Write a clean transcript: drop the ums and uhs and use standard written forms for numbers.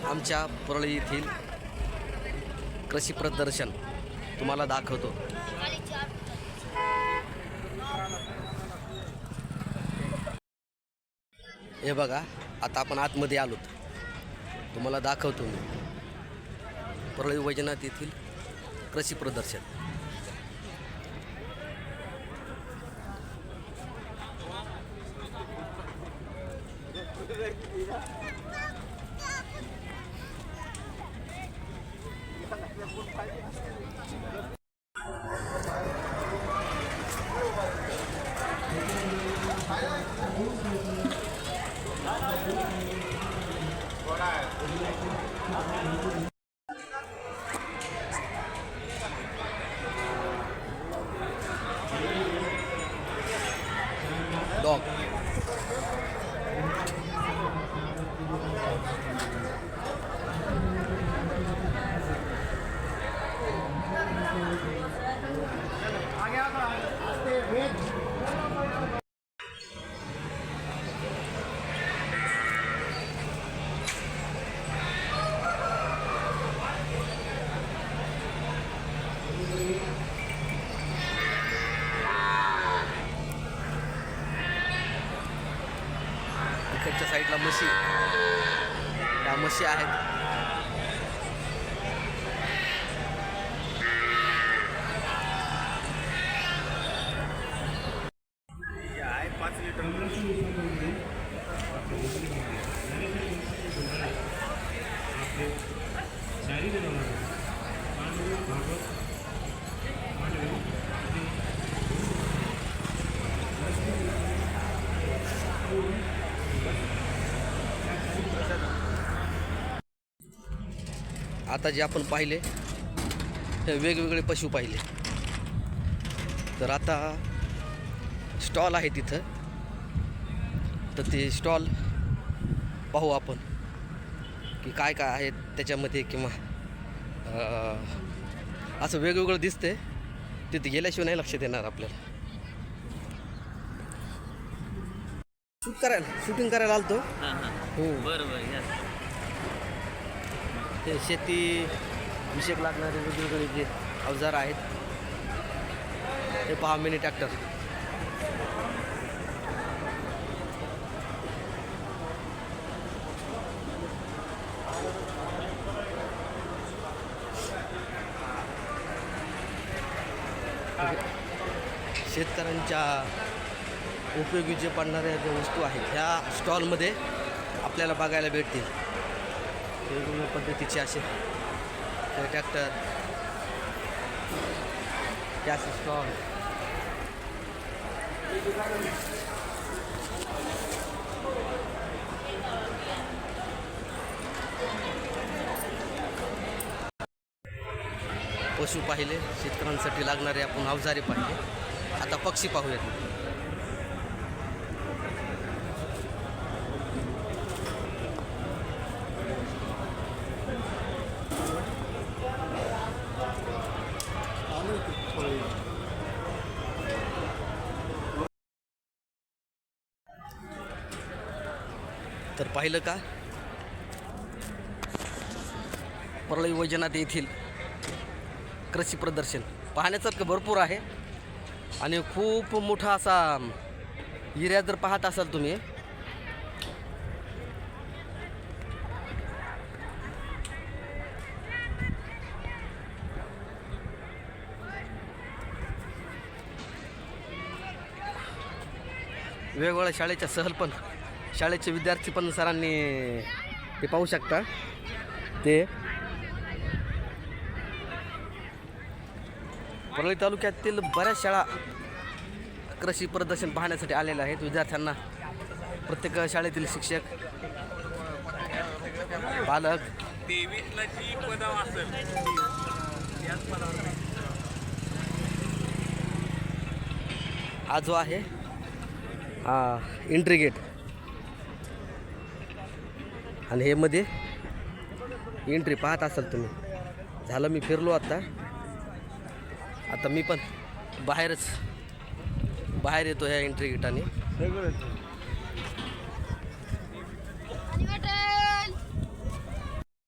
आमच्या परळी येथील कृषी प्रदर्शन तुम्हाला दाखवतो। हे बघा, आता आपण आतमध्ये आलोत, तुम्हाला दाखवतो मी परळी वैजनाथ येथील कृषी प्रदर्शन। डॉग इकडच्या साईडला म्हशी, त्या म्हशी आहेत। आता जे आपण पाहिले हे वेगवेगळे पशु पाहिले, तर आता स्टॉल आहे तिथं, तर ते स्टॉल पाहू आपण की काय काय आहे त्याच्यामध्ये, किंवा असं वेगवेगळं दिसतंय, तिथे गेल्याशिवाय नाही लक्षात येणार आपल्याला। शूटिंग करायला आलतो। हो बरोबर। ते शेती विषयक लागणारे वेगवेगळे जे अवजार आहेत ते पहा, मिनी ट्रॅक्टर, शेतकऱ्यांच्या उपयोगी जे पडणाऱ्या ज्या वस्तू आहेत ह्या स्टॉलमध्ये आपल्याला बघायला भेटतील। वेगवेगळ्या पद्धतीचे असे ट्रॅक्टर, गॅस स्टॉल, पशु पाहिले, शेतकऱ्यांसाठी लागणारे आपण अवजारे पाहिले। आता पक्षी पाहूयात। तर पाहिलं का, परळी वैजनाथ येथील कृषी प्रदर्शन पाहण्यासारखं भरपूर आहे, आणि खूप मोठा असा एरिया जर पाहत असाल तुम्ही, वेगवेगळ्या शाळेच्या सहल पण, शाळेचे विद्यार्थी पण सरांनी ते पाहू शकता। ते परळी तालुक्यातील बऱ्याच शाळा कृषी प्रदर्शन पाहण्यासाठी आलेल्या आहेत। विद्यार्थ्यांना, प्रत्येक शाळेतील शिक्षक, पालक, 23ला जी पदव असेल त्याच पदावर हा जो आहे एंट्री गेट, आणि हे मध्ये एंट्री पाहत असाल तुम्ही। झालं मी फिरलो आता मी पण बाहेर येतो ह्या एंट्री गेटाने।